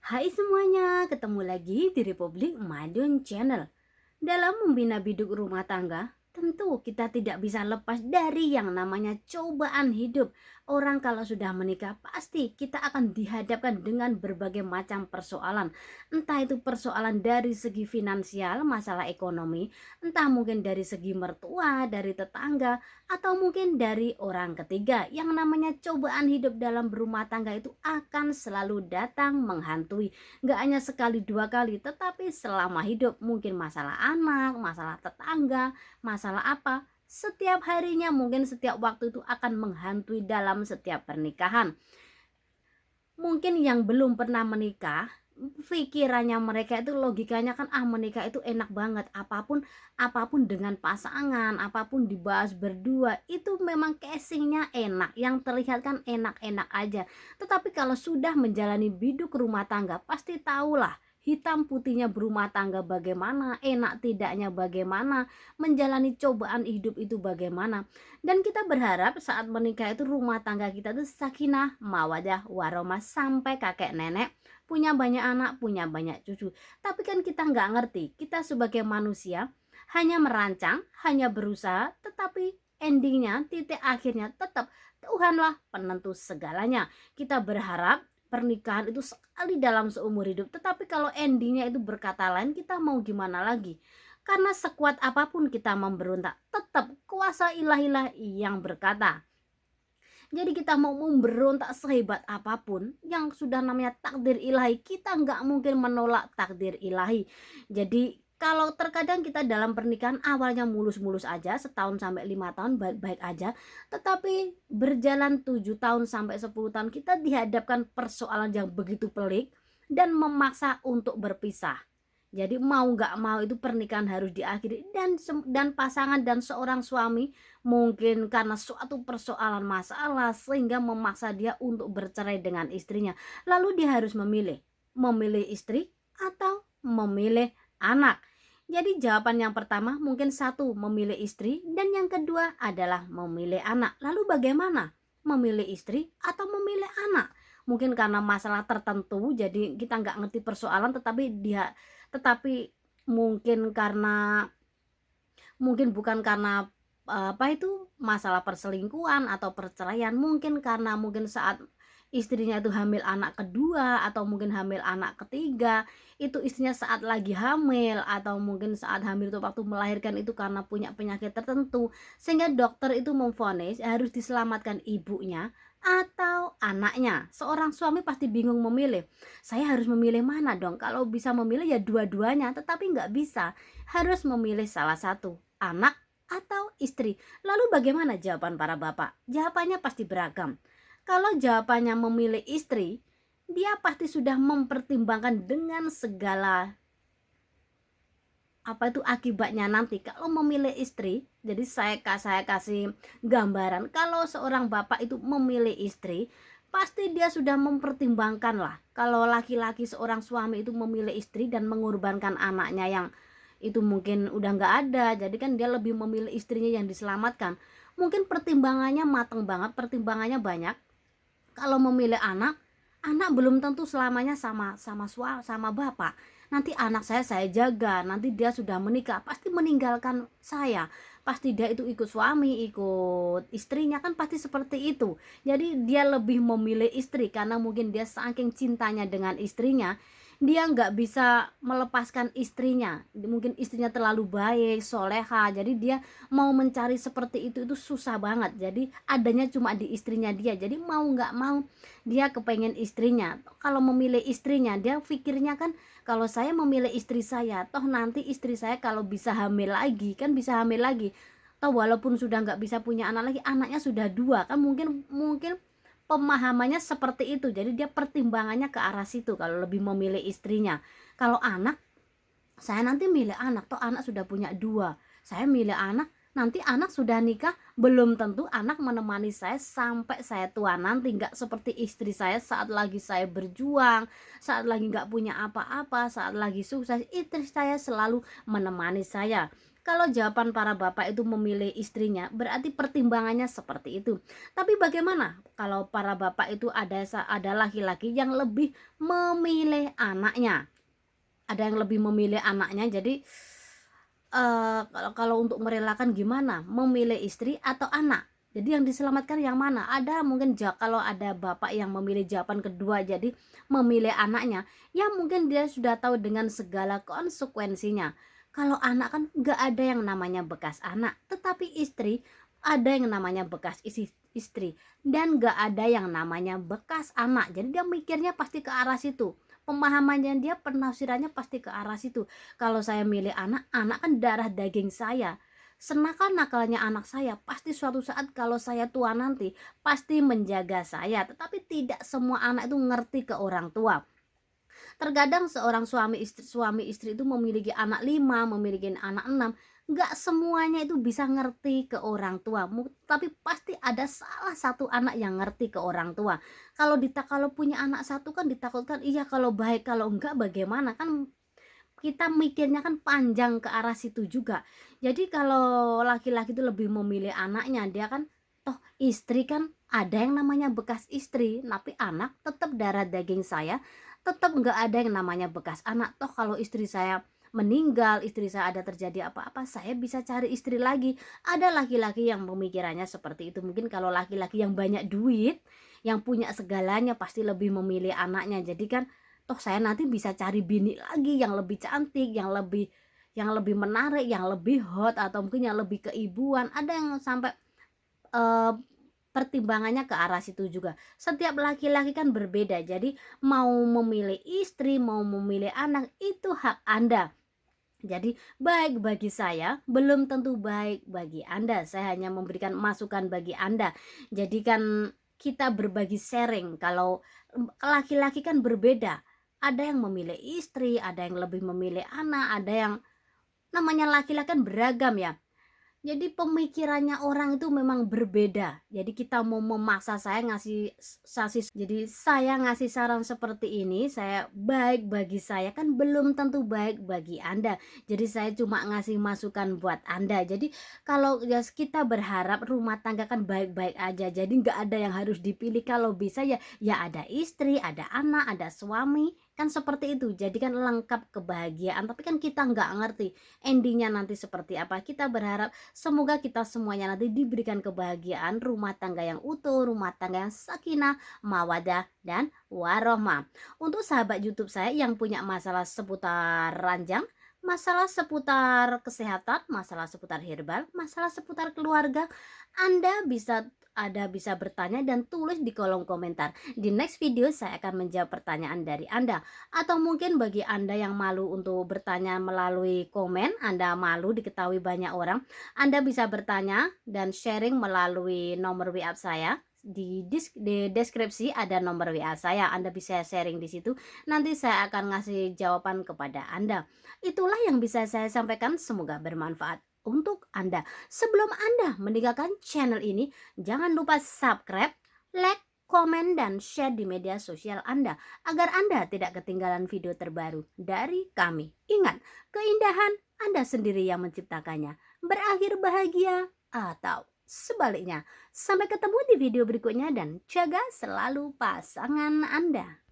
Hai semuanya, ketemu lagi di Republik Madun Channel. Dalam membina biduk rumah tangga, tentu kita tidak bisa lepas dari yang namanya cobaan hidup. Orang kalau sudah menikah pasti kita akan dihadapkan dengan berbagai macam persoalan. Entah itu persoalan dari segi finansial, masalah ekonomi, entah mungkin dari segi mertua, dari tetangga, atau mungkin dari orang ketiga. Yang namanya cobaan hidup dalam berumah tangga itu akan selalu datang menghantui. Nggak hanya sekali dua kali, tetapi selama hidup mungkin masalah anak, masalah tetangga, masalah apa. Setiap harinya mungkin setiap waktu itu akan menghantui dalam setiap pernikahan. Mungkin yang belum pernah menikah, pikirannya mereka itu logikanya kan menikah itu enak banget, apapun apapun dengan pasangan, apapun dibahas berdua itu memang casingnya enak, yang terlihat kan enak-enak aja. Tetapi kalau sudah menjalani biduk rumah tangga pasti tahulah hitam putihnya berumah tangga bagaimana, enak tidaknya bagaimana, menjalani cobaan hidup itu bagaimana. Dan kita berharap saat menikah itu rumah tangga kita itu sakinah, mawadah, warahmah sampai kakek nenek, punya banyak anak, punya banyak cucu. Tapi kan kita nggak ngerti, kita sebagai manusia hanya merancang, hanya berusaha, tetapi endingnya, titik akhirnya tetap Tuhanlah penentu segalanya. Kita berharap pernikahan itu sekali dalam seumur hidup, tetapi kalau endingnya itu berkata lain, kita mau gimana lagi? Karena sekuat apapun kita memberontak, tetap kuasa ilahilah yang berkata. Jadi kita mau memberontak sehebat apapun, yang sudah namanya takdir ilahi, kita nggak mungkin menolak takdir ilahi. Jadi kalau terkadang kita dalam pernikahan awalnya mulus-mulus aja, setahun sampai 5 tahun baik-baik aja, tetapi berjalan 7 tahun sampai 10 tahun kita dihadapkan persoalan yang begitu pelik dan memaksa untuk berpisah. Jadi mau nggak mau itu pernikahan harus diakhiri, dan pasangan dan seorang suami mungkin karena suatu persoalan masalah sehingga memaksa dia untuk bercerai dengan istrinya. Lalu dia harus memilih istri atau memilih anak. Jadi jawaban yang pertama mungkin satu memilih istri, dan yang kedua adalah memilih anak. Lalu bagaimana? Memilih istri atau memilih anak? Mungkin karena masalah tertentu jadi kita nggak ngerti persoalan, tetapi mungkin karena mungkin bukan karena apa itu masalah perselingkuhan atau perceraian, mungkin karena mungkin saat istrinya itu hamil anak kedua atau mungkin hamil anak ketiga, itu istrinya saat lagi hamil atau mungkin saat hamil itu waktu melahirkan itu karena punya penyakit tertentu, sehingga dokter itu memvonis harus diselamatkan ibunya atau anaknya. Seorang suami pasti bingung memilih, saya harus memilih mana dong? Kalau bisa memilih ya dua-duanya, tetapi nggak bisa, harus memilih salah satu, anak atau istri. Lalu bagaimana jawaban para bapak? Jawabannya pasti beragam. Kalau jawabannya memilih istri, dia pasti sudah mempertimbangkan dengan segala apa itu akibatnya nanti. Kalau memilih istri, jadi saya kasih gambaran, kalau seorang bapak itu memilih istri, pasti dia sudah mempertimbangkan lah. Kalau laki-laki seorang suami itu memilih istri dan mengorbankan anaknya yang itu mungkin udah nggak ada, jadi kan dia lebih memilih istrinya yang diselamatkan. Mungkin pertimbangannya matang banget, pertimbangannya banyak. Kalau memilih anak, anak belum tentu selamanya sama bapak. Nanti anak saya jaga, nanti dia sudah menikah pasti meninggalkan saya, pasti dia itu ikut suami, ikut istrinya, kan pasti seperti itu. Jadi dia lebih memilih istri karena mungkin dia saking cintanya dengan istrinya, dia nggak bisa melepaskan istrinya. Mungkin istrinya terlalu baik, soleha, jadi dia mau mencari seperti itu susah banget. Jadi adanya cuma di istrinya dia, jadi mau nggak mau dia kepengen istrinya. Kalau memilih istrinya, dia pikirnya kan, kalau saya memilih istri saya, toh nanti istri saya kalau bisa hamil lagi, kan bisa hamil lagi, toh walaupun sudah nggak bisa punya anak lagi, anaknya sudah dua, kan mungkin mungkin pemahamannya seperti itu. Jadi dia pertimbangannya ke arah situ kalau lebih memilih istrinya. Kalau anak, saya nanti milih anak, toh anak sudah punya dua, saya milih anak, nanti anak sudah nikah, belum tentu anak menemani saya sampai saya tua nanti. Nggak seperti istri saya saat lagi saya berjuang, saat lagi nggak punya apa-apa, saat lagi sukses, istri saya selalu menemani saya. Kalau jawaban para bapak itu memilih istrinya, berarti pertimbangannya seperti itu. Tapi bagaimana kalau para bapak itu ada laki-laki yang lebih memilih anaknya? Ada yang lebih memilih anaknya, jadi kalau untuk merelakan gimana? Memilih istri atau anak? Jadi yang diselamatkan yang mana? Ada mungkin kalau ada bapak yang memilih jawaban kedua, jadi memilih anaknya, ya mungkin dia sudah tahu dengan segala konsekuensinya. Kalau anak kan nggak ada yang namanya bekas anak, tetapi istri ada yang namanya bekas istri, dan nggak ada yang namanya bekas anak. Jadi dia mikirnya pasti ke arah situ. Pemahamannya dia, penafsirannya pasti ke arah situ. Kalau saya milih anak, anak kan darah daging saya. Senakal-nakalnya anak saya, pasti suatu saat kalau saya tua nanti, pasti menjaga saya. Tetapi tidak semua anak itu ngerti ke orang tua. Terkadang seorang suami istri itu memiliki anak 5, memiliki anak 6, nggak semuanya itu bisa ngerti ke orang tua, tapi pasti ada salah satu anak yang ngerti ke orang tua. Kalau punya anak satu kan ditakutkan, iya kalau baik, kalau enggak bagaimana, kan kita mikirnya kan panjang ke arah situ juga. Jadi kalau laki-laki itu lebih memilih anaknya, dia kan toh istri kan ada yang namanya bekas istri, tapi anak tetap darah daging saya, tetap nggak ada yang namanya bekas anak. Toh kalau istri saya meninggal, istri saya ada terjadi apa-apa, saya bisa cari istri lagi. Ada laki-laki yang pemikirannya seperti itu. Mungkin kalau laki-laki yang banyak duit, yang punya segalanya, pasti lebih memilih anaknya. Jadi kan toh saya nanti bisa cari bini lagi yang lebih cantik, yang lebih menarik, yang lebih hot, atau mungkin yang lebih keibuan. Ada yang sampai eh, pertimbangannya ke arah situ juga. Setiap laki-laki kan berbeda. Jadi mau memilih istri, mau memilih anak, itu hak Anda. Jadi baik bagi saya belum tentu baik bagi Anda. Saya hanya memberikan masukan bagi Anda. Jadi kan kita berbagi sharing. Kalau laki-laki kan berbeda. Ada yang memilih istri, ada yang lebih memilih anak, ada yang namanya laki-laki kan beragam ya. Jadi pemikirannya orang itu memang berbeda. Jadi kita mau memaksa saya jadi saya ngasih saran seperti ini, saya baik bagi saya kan belum tentu baik bagi Anda. Jadi saya cuma ngasih masukan buat Anda. Jadi kalau ya kita berharap rumah tangga kan baik-baik aja. Jadi nggak ada yang harus dipilih. Kalau bisa ya ada istri, ada anak, ada suami, kan seperti itu. Jadi kan lengkap kebahagiaan. Tapi kan kita nggak ngerti endingnya nanti seperti apa. Kita berharap semoga kita semuanya nanti diberikan kebahagiaan, rumah tangga yang utuh, rumah tangga yang sakinah, mawadah, dan warohmah. Untuk sahabat YouTube saya yang punya masalah seputar ranjang, masalah seputar kesehatan, masalah seputar herbal, masalah seputar keluarga, Anda bisa bertanya dan tulis di kolom komentar. Di next video saya akan menjawab pertanyaan dari Anda. Atau mungkin bagi Anda yang malu untuk bertanya melalui komen, Anda malu diketahui banyak orang, Anda bisa bertanya dan sharing melalui nomor WhatsApp saya. Di deskripsi ada nomor WA saya, Anda bisa sharing di situ. Nanti saya akan ngasih jawaban kepada Anda. Itulah yang bisa saya sampaikan, semoga bermanfaat untuk Anda. Sebelum Anda meninggalkan channel ini, jangan lupa subscribe, like, komen, dan share di media sosial Anda agar Anda tidak ketinggalan video terbaru dari kami. Ingat, keindahan Anda sendiri yang menciptakannya. Berakhir bahagia atau sebaliknya. Sampai ketemu di video berikutnya dan jaga selalu pasangan Anda.